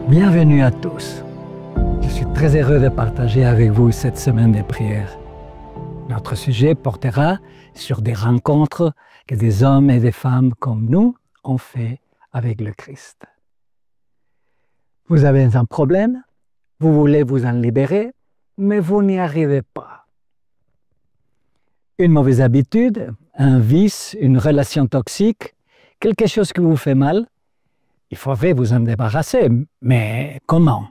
Bienvenue à tous. Je suis très heureux de partager avec vous cette semaine de prière. Notre sujet portera sur des rencontres que des hommes et des femmes comme nous ont fait avec le Christ. Vous avez un problème, vous voulez vous en libérer, mais vous n'y arrivez pas. Une mauvaise habitude, un vice, une relation toxique, quelque chose qui vous fait mal, il faudrait vous en débarrasser, mais comment?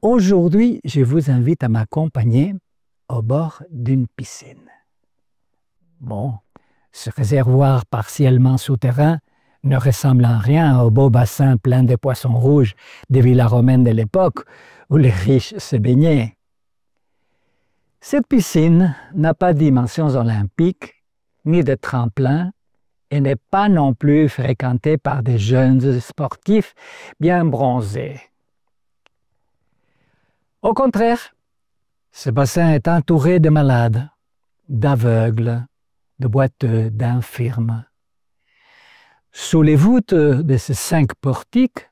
Aujourd'hui, je vous invite à m'accompagner au bord d'une piscine. Bon, ce réservoir partiellement souterrain ne ressemble en rien au beau bassin plein de poissons rouges des villas romaines de l'époque où les riches se baignaient. Cette piscine n'a pas de dimensions olympiques, ni de tremplin, et n'est pas non plus fréquentée par des jeunes sportifs bien bronzés. Au contraire, ce bassin est entouré de malades, d'aveugles, de boiteux, d'infirmes. Sous les voûtes de ces 5 portiques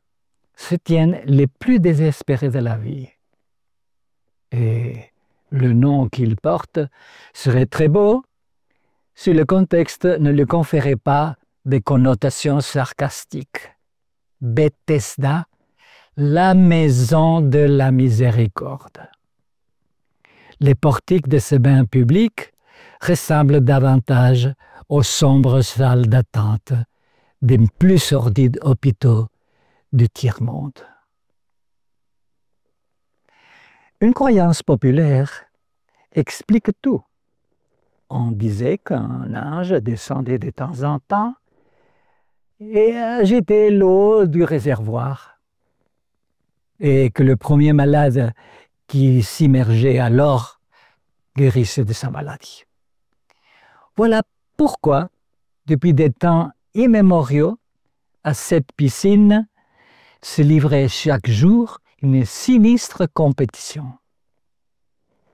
se tiennent les plus désespérés de la vie. Et le nom qu'ils portent serait très beau si le contexte ne lui conférait pas des connotations sarcastiques. Bethesda, la maison de la miséricorde. Les portiques de ce bain public ressemblent davantage aux sombres salles d'attente des plus sordides hôpitaux du tiers-monde. Une croyance populaire explique tout. On disait qu'un ange descendait de temps en temps et agitait l'eau du réservoir, et que le premier malade qui s'immergeait alors guérissait de sa maladie. Voilà pourquoi, depuis des temps immémoriaux, à cette piscine se livrait chaque jour une sinistre compétition.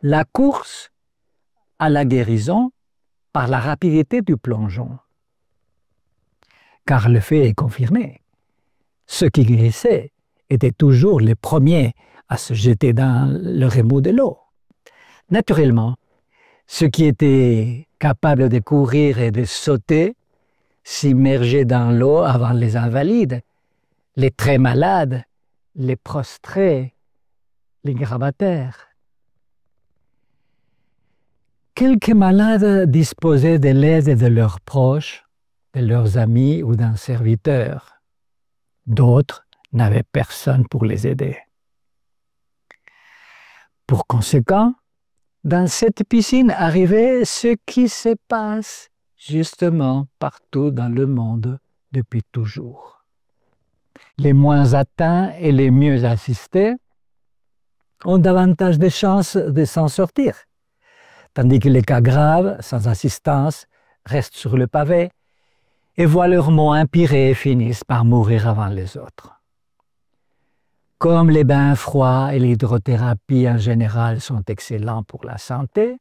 La course à la guérison par la rapidité du plongeon. Car le fait est confirmé. Ceux qui guérissaient étaient toujours les premiers à se jeter dans le remous de l'eau. Naturellement, ceux qui étaient capables de courir et de sauter s'immergeaient dans l'eau avant les invalides, les très malades, les prostrés, les gravataires. Quelques malades disposaient de l'aide de leurs proches, de leurs amis ou d'un serviteur. D'autres n'avaient personne pour les aider. Pour conséquent, dans cette piscine arrivait ce qui se passe justement partout dans le monde depuis toujours. Les moins atteints et les mieux assistés ont davantage de chances de s'en sortir, tandis que les cas graves, sans assistance, restent sur le pavé et voient leurs maux empirer et finissent par mourir avant les autres. Comme les bains froids et l'hydrothérapie en général sont excellents pour la santé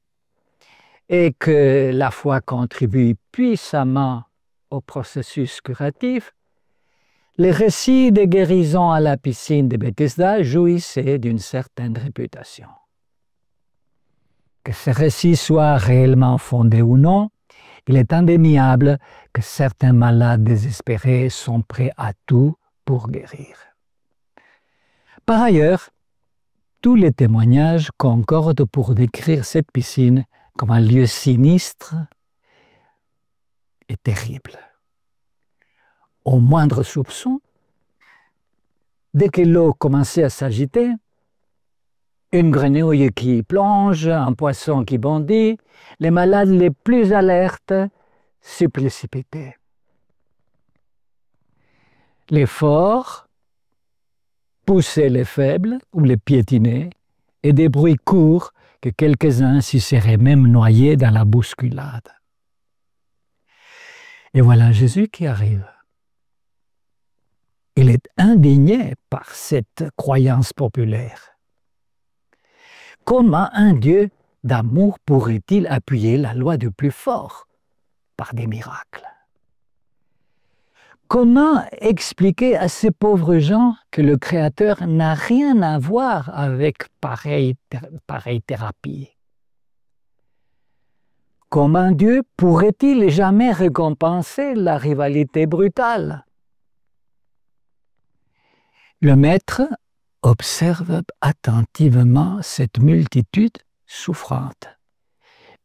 et que la foi contribue puissamment au processus curatif, les récits de guérison à la piscine de Bethesda jouissaient d'une certaine réputation. Que ces récits soient réellement fondés ou non, il est indéniable que certains malades désespérés sont prêts à tout pour guérir. Par ailleurs, tous les témoignages concordent pour décrire cette piscine comme un lieu sinistre et terrible. Au moindre soupçon, dès que l'eau commençait à s'agiter, une grenouille qui plonge, un poisson qui bondit, les malades les plus alertes s'y précipitaient. Les forts poussaient les faibles ou les piétinaient, et des bruits courts que quelques-uns s'y seraient même noyés dans la bousculade. Et voilà Jésus qui arrive. Il est indigné par cette croyance populaire. Comment un Dieu d'amour pourrait-il appuyer la loi du plus fort par des miracles? Comment expliquer à ces pauvres gens que le Créateur n'a rien à voir avec pareille thérapie? Comment Dieu pourrait-il jamais récompenser la rivalité brutale? Le maître observe attentivement cette multitude souffrante.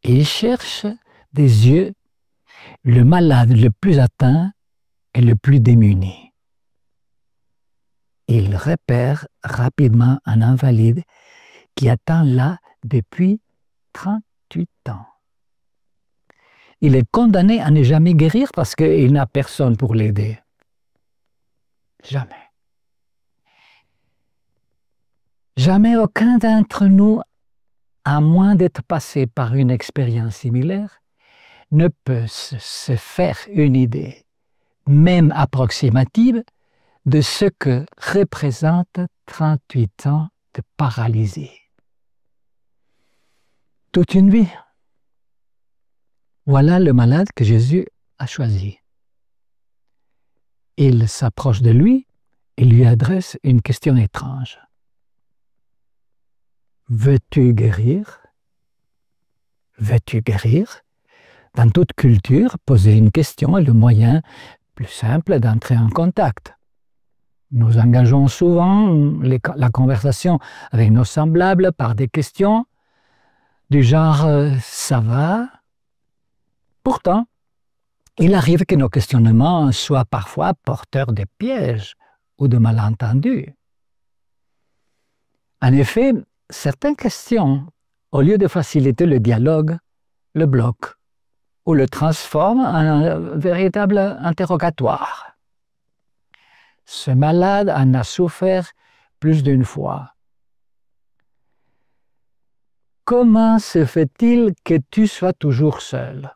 Il cherche des yeux le malade le plus atteint et le plus démuni. Il repère rapidement un invalide qui attend là depuis 38 ans. Il est condamné à ne jamais guérir parce qu'il n'a personne pour l'aider. Jamais. Jamais aucun d'entre nous, à moins d'être passé par une expérience similaire, ne peut se faire une idée, même approximative, de ce que représente 38 ans de paralysie. Toute une vie. Voilà le malade que Jésus a choisi. Il s'approche de lui et lui adresse une question étrange. Veux-tu guérir? Veux-tu guérir? Dans toute culture, poser une question est le moyen plus simple d'entrer en contact. Nous engageons souvent la conversation avec nos semblables par des questions du genre « ça va ?» Pourtant, il arrive que nos questionnements soient parfois porteurs de pièges ou de malentendus. En effet, certaines questions, au lieu de faciliter le dialogue, le bloquent ou le transforment en un véritable interrogatoire. Ce malade en a souffert plus d'une fois. Comment se fait-il que tu sois toujours seul?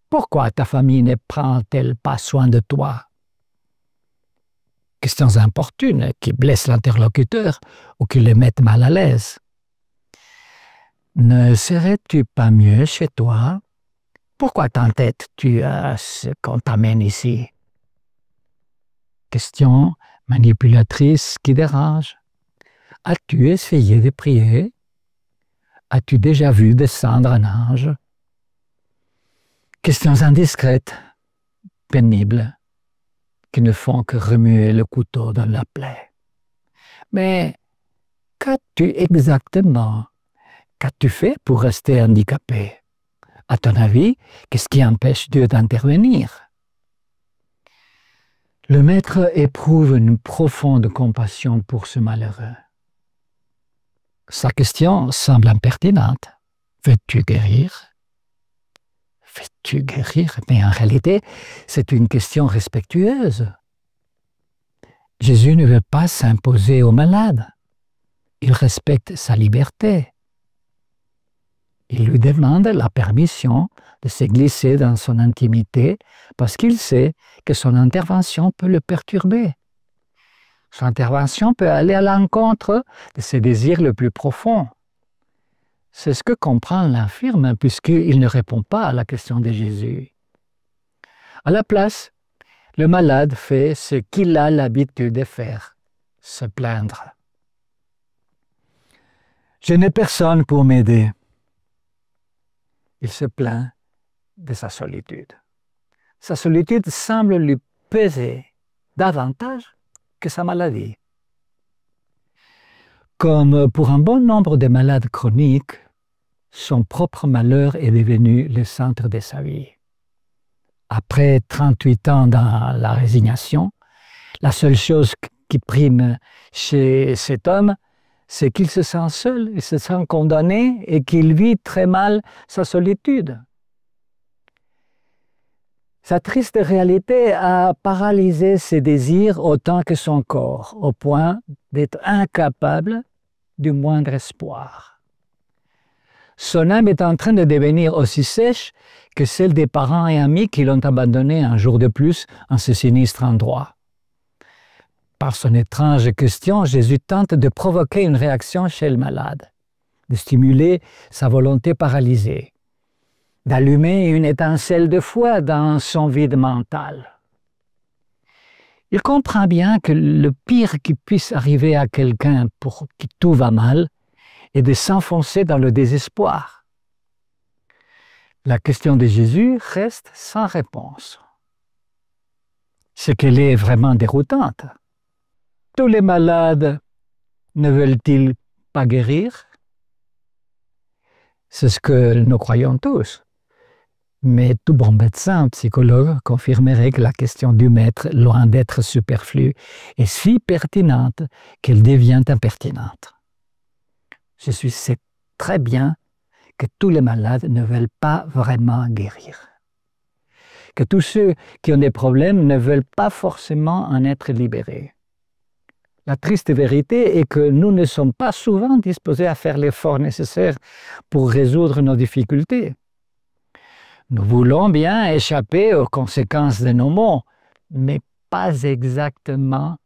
Pourquoi ta famille ne prend-elle pas soin de toi? Questions importunes qui blessent l'interlocuteur ou qui le mettent mal à l'aise. Ne serais-tu pas mieux chez toi? Pourquoi t'entêtes-tu à ce qu'on t'amène ici? Questions manipulatrices qui dérangent. As-tu essayé de prier? As-tu déjà vu descendre un ange? Questions indiscrètes, pénibles, qui ne font que remuer le couteau dans la plaie. Mais qu'as-tu exactement? Qu'as-tu fait pour rester handicapé? À ton avis, qu'est-ce qui empêche Dieu d'intervenir? Le maître éprouve une profonde compassion pour ce malheureux. Sa question semble impertinente. Veux-tu guérir? Veux-tu guérir? Mais en réalité, c'est une question respectueuse. Jésus ne veut pas s'imposer au malade. Il respecte sa liberté. Il lui demande la permission de se glisser dans son intimité parce qu'il sait que son intervention peut le perturber. Son intervention peut aller à l'encontre de ses désirs les plus profonds. C'est ce que comprend l'infirme puisqu'il ne répond pas à la question de Jésus. À la place, le malade fait ce qu'il a l'habitude de faire, se plaindre. Je n'ai personne pour m'aider. Il se plaint de sa solitude. Sa solitude semble lui peser davantage que sa maladie. Comme pour un bon nombre de malades chroniques, son propre malheur est devenu le centre de sa vie. Après 38 ans dans la résignation, la seule chose qui prime chez cet homme, c'est qu'il se sent seul, il se sent condamné et qu'il vit très mal sa solitude. Sa triste réalité a paralysé ses désirs autant que son corps, au point d'être incapable du moindre espoir. Son âme est en train de devenir aussi sèche que celle des parents et amis qui l'ont abandonné un jour de plus en ce sinistre endroit. Par son étrange question, Jésus tente de provoquer une réaction chez le malade, de stimuler sa volonté paralysée, d'allumer une étincelle de foi dans son vide mental. Il comprend bien que le pire qui puisse arriver à quelqu'un pour qui tout va mal est de s'enfoncer dans le désespoir. La question de Jésus reste sans réponse. Ce qu'elle est vraiment déroutante. Tous les malades ne veulent-ils pas guérir? C'est ce que nous croyons tous. Mais tout bon médecin, psychologue, confirmerait que la question du maître, loin d'être superflue, est si pertinente qu'elle devient impertinente. Je sais très bien que tous les malades ne veulent pas vraiment guérir. Que tous ceux qui ont des problèmes ne veulent pas forcément en être libérés. La triste vérité est que nous ne sommes pas souvent disposés à faire l'effort nécessaire pour résoudre nos difficultés. Nous voulons bien échapper aux conséquences de nos maux, mais pas exactement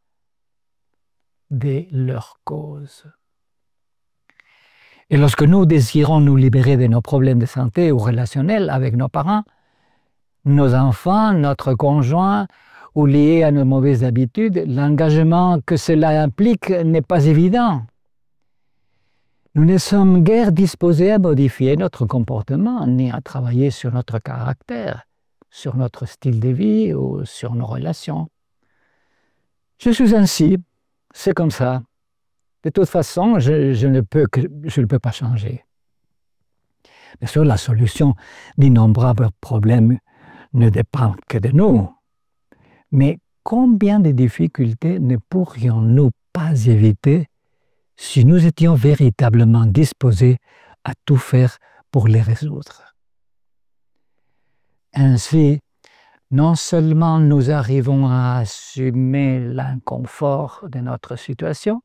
de leur cause. Et lorsque nous désirons nous libérer de nos problèmes de santé ou relationnels avec nos parents, nos enfants, notre conjoint ou liés à nos mauvaises habitudes, l'engagement que cela implique n'est pas évident. Nous ne sommes guère disposés à modifier notre comportement, ni à travailler sur notre caractère, sur notre style de vie ou sur nos relations. Je suis ainsi, c'est comme ça. De toute façon, je ne peux pas changer. Bien sûr, la solution d'innombrables problèmes ne dépend que de nous. Mais combien de difficultés ne pourrions-nous pas éviter si nous étions véritablement disposés à tout faire pour les résoudre? Ainsi, non seulement nous arrivons à assumer l'inconfort de notre situation,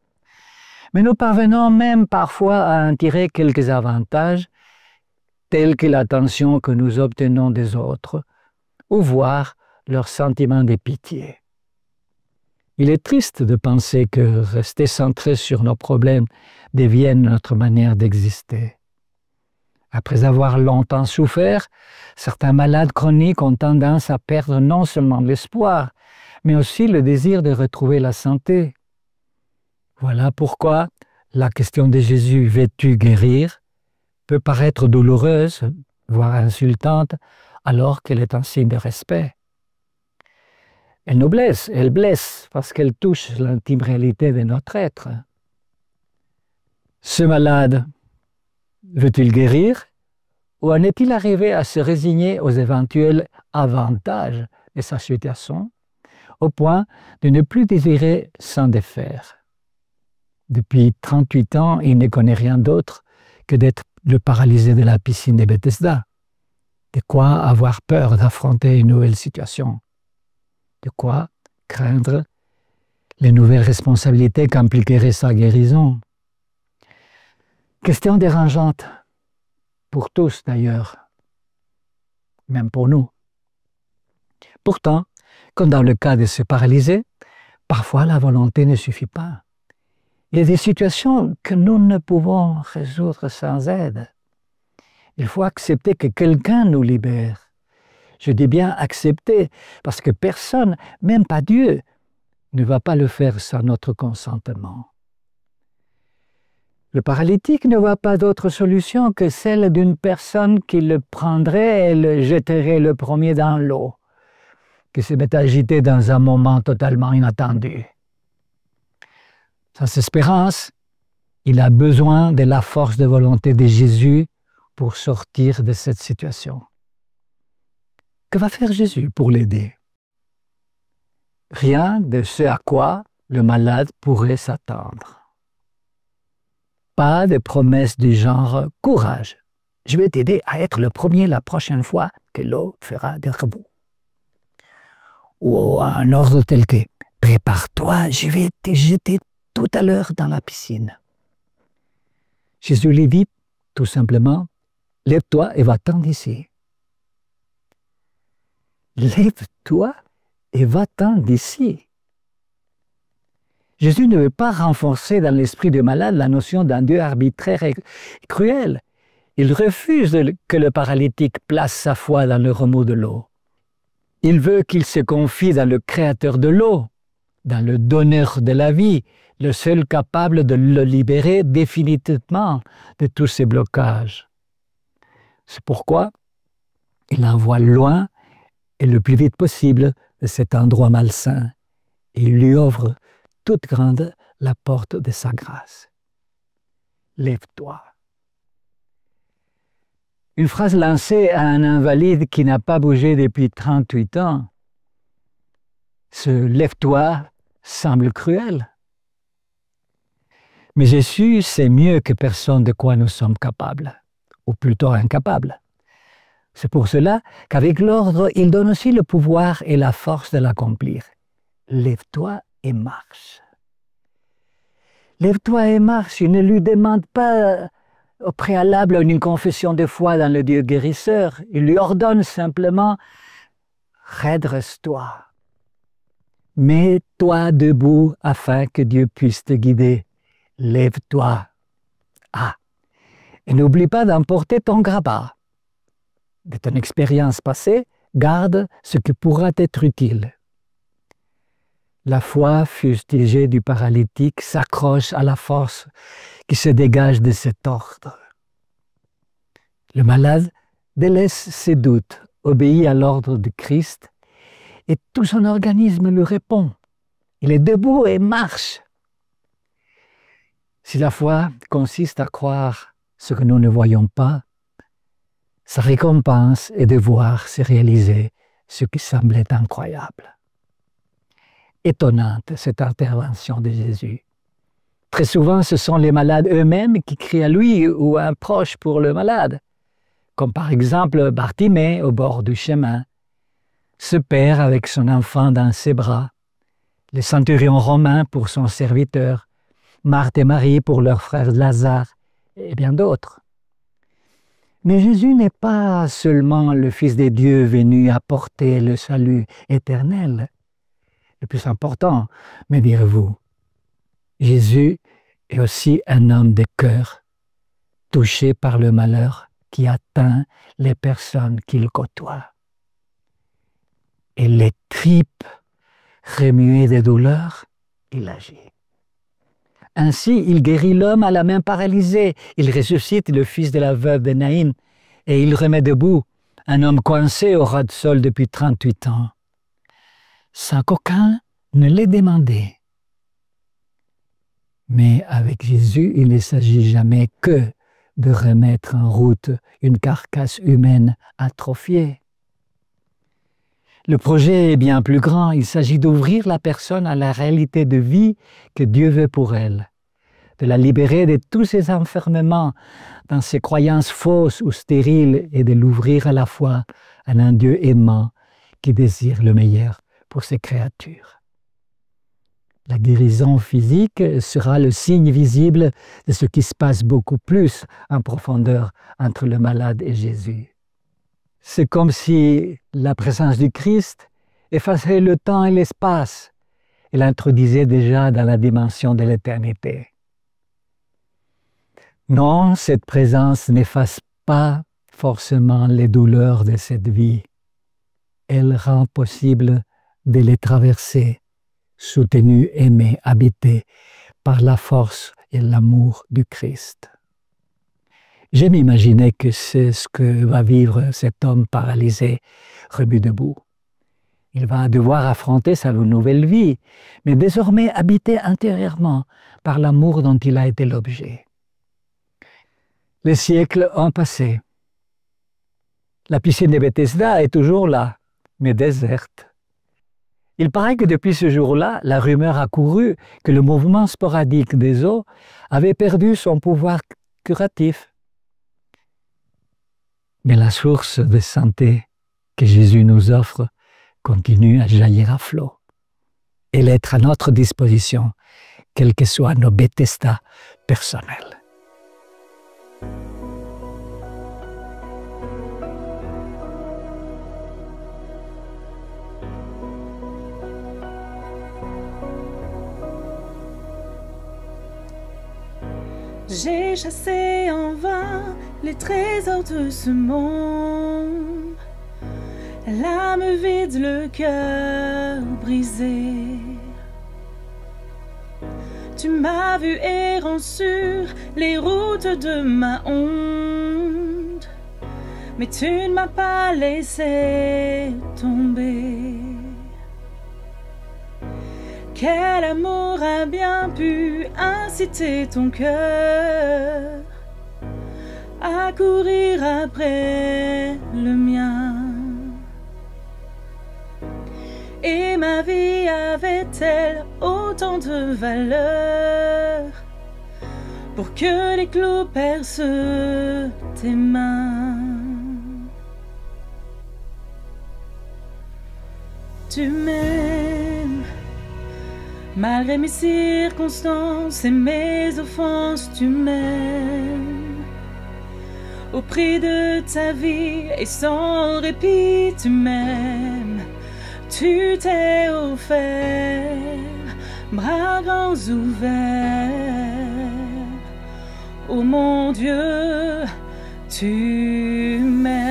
mais nous parvenons même parfois à en tirer quelques avantages, tels que l'attention que nous obtenons des autres, ou voir leur sentiment de pitié. Il est triste de penser que rester centré sur nos problèmes devienne notre manière d'exister. Après avoir longtemps souffert, certains malades chroniques ont tendance à perdre non seulement l'espoir, mais aussi le désir de retrouver la santé. Voilà pourquoi la question de Jésus « veux-tu guérir ?» peut paraître douloureuse, voire insultante, alors qu'elle est un signe de respect. Elle nous blesse, elle blesse parce qu'elle touche l'intime réalité de notre être. Ce malade, veut-il guérir ou en est-il arrivé à se résigner aux éventuels avantages de sa situation au point de ne plus désirer s'en défaire? Depuis 38 ans, il ne connaît rien d'autre que d'être le paralysé de la piscine de Bethesda. De quoi avoir peur d'affronter une nouvelle situation. De quoi craindre les nouvelles responsabilités qu'impliquerait sa guérison. Question dérangeante, pour tous d'ailleurs, même pour nous. Pourtant, comme dans le cas de se paralyser, parfois la volonté ne suffit pas. Il y a des situations que nous ne pouvons résoudre sans aide. Il faut accepter que quelqu'un nous libère. Je dis bien accepter, parce que personne, même pas Dieu, ne va pas le faire sans notre consentement. Le paralytique ne voit pas d'autre solution que celle d'une personne qui le prendrait et le jetterait le premier dans l'eau, qui se met à agiter dans un moment totalement inattendu. Sans espérance, il a besoin de la force de volonté de Jésus pour sortir de cette situation. Que va faire Jésus pour l'aider? Rien de ce à quoi le malade pourrait s'attendre. Pas de promesses du genre « Courage, je vais t'aider à être le premier la prochaine fois que l'eau fera des rebonds. » Ou un ordre tel que « Prépare-toi, je vais te jeter tout à l'heure dans la piscine. » Jésus lui dit tout simplement « Lève-toi et va-t'en d'ici. » Lève-toi et va-t'en d'ici. Jésus ne veut pas renforcer dans l'esprit du malade la notion d'un Dieu arbitraire et cruel. Il refuse que le paralytique place sa foi dans le remous de l'eau. Il veut qu'il se confie dans le Créateur de l'eau, dans le donneur de la vie, le seul capable de le libérer définitivement de tous ces blocages. C'est pourquoi il l'envoie loin et le plus vite possible de cet endroit malsain. Et il lui ouvre toute grande la porte de sa grâce. Lève-toi. Une phrase lancée à un invalide qui n'a pas bougé depuis 38 ans. Ce « lève-toi » semble cruel. Mais Jésus sait mieux que personne de quoi nous sommes capables, ou plutôt incapables. C'est pour cela qu'avec l'ordre, il donne aussi le pouvoir et la force de l'accomplir. Lève-toi et marche. Lève-toi et marche, il ne lui demande pas au préalable une confession de foi dans le Dieu guérisseur. Il lui ordonne simplement « redresse-toi ». Mets-toi debout afin que Dieu puisse te guider. Lève-toi. Ah, et n'oublie pas d'emporter ton grabat. De ton expérience passée, garde ce qui pourra t'être utile. La foi fustigée du paralytique s'accroche à la force qui se dégage de cet ordre. Le malade délaisse ses doutes, obéit à l'ordre de Christ et tout son organisme lui répond. Il est debout et marche. Si la foi consiste à croire ce que nous ne voyons pas, sa récompense est de voir se réaliser ce qui semblait incroyable. Étonnante cette intervention de Jésus. Très souvent, ce sont les malades eux-mêmes qui crient à lui ou à un proche pour le malade, comme par exemple Bartimée au bord du chemin, ce père avec son enfant dans ses bras, le centurion romain pour son serviteur, Marthe et Marie pour leur frère Lazare, et bien d'autres. Mais Jésus n'est pas seulement le Fils de Dieu venu apporter le salut éternel. Le plus important, me direz-vous, Jésus est aussi un homme de cœur, touché par le malheur qui atteint les personnes qu'il côtoie. Et les tripes remuées de douleur, il agit. Ainsi, il guérit l'homme à la main paralysée, il ressuscite le fils de la veuve de Naïm et il remet debout un homme coincé au ras de sol depuis 38 ans, sans qu'aucun ne l'ait demandé. Mais avec Jésus, il ne s'agit jamais que de remettre en route une carcasse humaine atrophiée. Le projet est bien plus grand, il s'agit d'ouvrir la personne à la réalité de vie que Dieu veut pour elle, de la libérer de tous ses enfermements dans ses croyances fausses ou stériles et de l'ouvrir à la fois à un Dieu aimant qui désire le meilleur pour ses créatures. La guérison physique sera le signe visible de ce qui se passe beaucoup plus en profondeur entre le malade et Jésus. C'est comme si la présence du Christ effaçait le temps et l'espace et l'introduisait déjà dans la dimension de l'éternité. Non, cette présence n'efface pas forcément les douleurs de cette vie. Elle rend possible de les traverser, soutenue, aimée, habitée par la force et l'amour du Christ. J'aime imaginer que c'est ce que va vivre cet homme paralysé, remis debout. Il va devoir affronter sa nouvelle vie, mais désormais habité intérieurement par l'amour dont il a été l'objet. Les siècles ont passé. La piscine de Bethesda est toujours là, mais déserte. Il paraît que depuis ce jour-là, la rumeur a couru que le mouvement sporadique des eaux avait perdu son pouvoir curatif. Mais la source de santé que Jésus nous offre continue à jaillir à flot. Elle est à notre disposition, quels que soient nos Bethesda personnels. J'ai chassé en vain les trésors de ce monde, l'âme vide, le cœur brisé. Tu m'as vu errant sur les routes de ma honte, mais tu ne m'as pas laissé tomber. Quel amour a bien pu inciter ton cœur à courir après le mien? Et ma vie avait-elle autant de valeur pour que les clous percent tes mains? Tu m'aimes malgré mes circonstances et mes offenses, tu m'aimes au prix de ta vie et sans répit, tu m'aimes. Tu t'es offert, bras grands ouverts. Oh mon Dieu, tu m'aimes.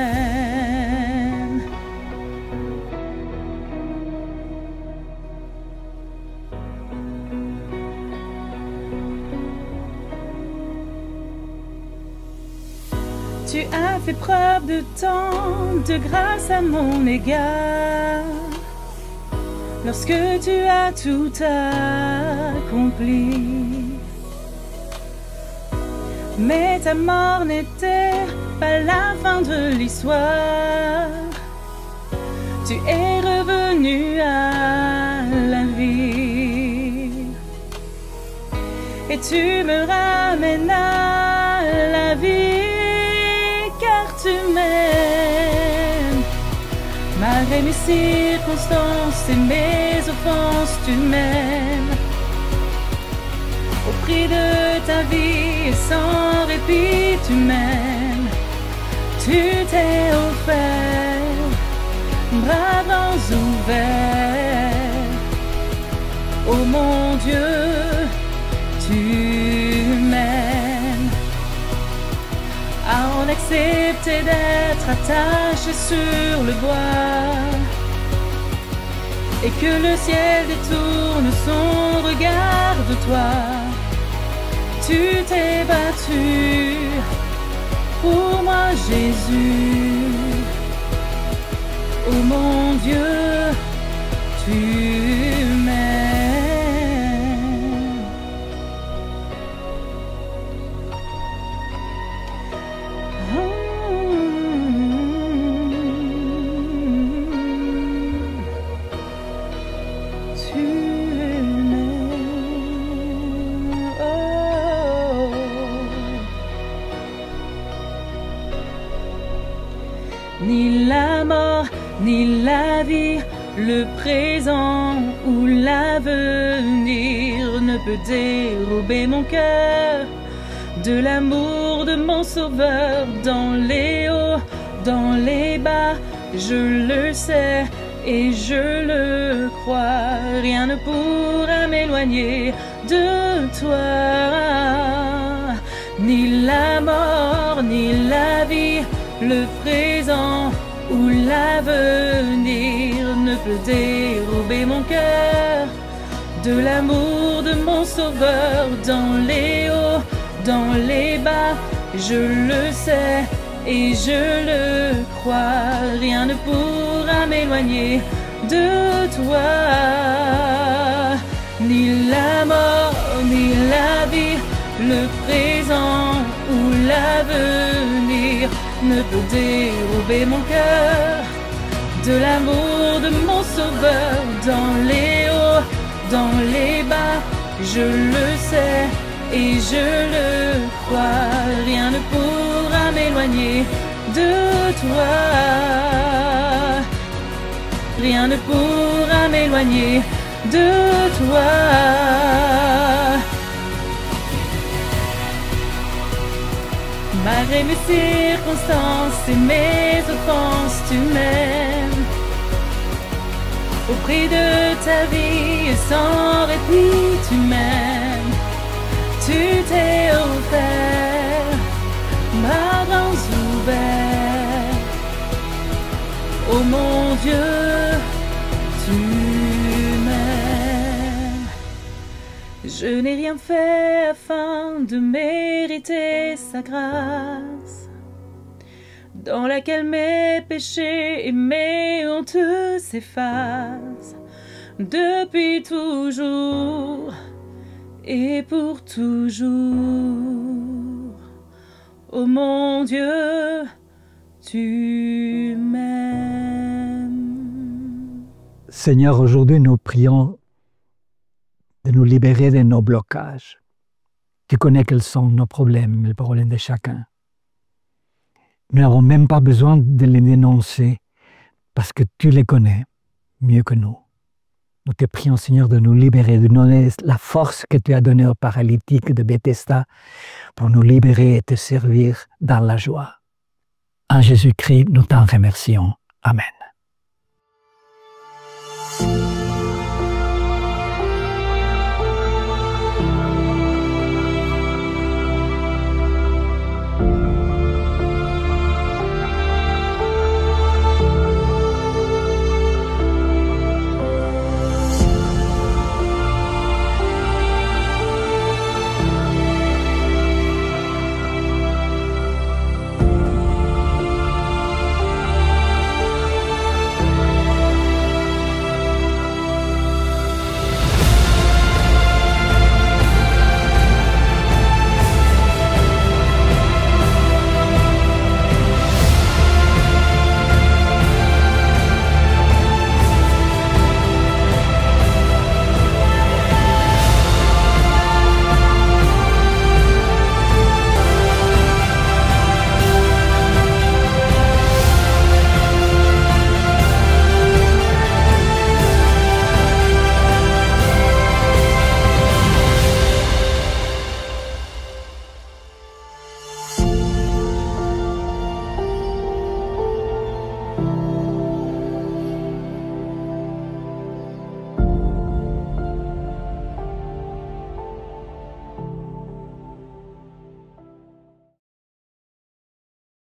Tu as fait preuve de tant de grâce à mon égard. Lorsque tu as tout accompli, mais ta mort n'était pas la fin de l'histoire. Tu es revenu à la vie et tu me ramènes à la vie, car tu m'aimes. Malgré mes circonstances et mes offenses, tu m'aimes. Au prix de ta vie et sans répit, tu m'aimes. Tu t'es offert, bras grands ouverts. Oh mon Dieu, tu m'aimes. À en accepter d'être attaché sur le bois et que le ciel détourne son regard de toi. Tu t'es battu pour moi, Jésus. Oh mon Dieu, tu m'aimes. Ni la mort, ni la vie, le présent ou l'avenir ne peut dérober mon cœur de l'amour de mon Sauveur. Dans les hauts, dans les bas, je le sais et je le crois. Rien ne pourra m'éloigner de toi. Ni la mort, ni la vie, le présent ou l'avenir ne peut dérober mon cœur de l'amour de mon Sauveur. Dans les hauts, dans les bas, je le sais et je le crois. Rien ne pourra m'éloigner de toi. Ni la mort, ni la vie, le présent ou l'avenir ne peut dérober mon cœur de l'amour de mon Sauveur. Dans les hauts, dans les bas, je le sais et je le crois. Rien ne pourra m'éloigner de toi. Rien ne pourra m'éloigner de toi. Malgré mes circonstances et mes offenses, tu m'aimes. Au prix de ta vie et sans répit, tu m'aimes. Tu t'es offert, bras grands ouverts. Oh mon Dieu, tu m'aimes. Je n'ai rien fait afin de mériter sa grâce, dans laquelle mes péchés et mes hontes s'effacent, depuis toujours et pour toujours. Ô mon Dieu, tu m'aimes. Seigneur, aujourd'hui nous prions de nous libérer de nos blocages. Tu connais quels sont nos problèmes, les problèmes de chacun. Nous n'avons même pas besoin de les dénoncer parce que tu les connais mieux que nous. Nous te prions, Seigneur, de nous libérer, de nous donner la force que tu as donnée aux paralytiques de Bethesda pour nous libérer et te servir dans la joie. En Jésus-Christ, nous t'en remercions. Amen.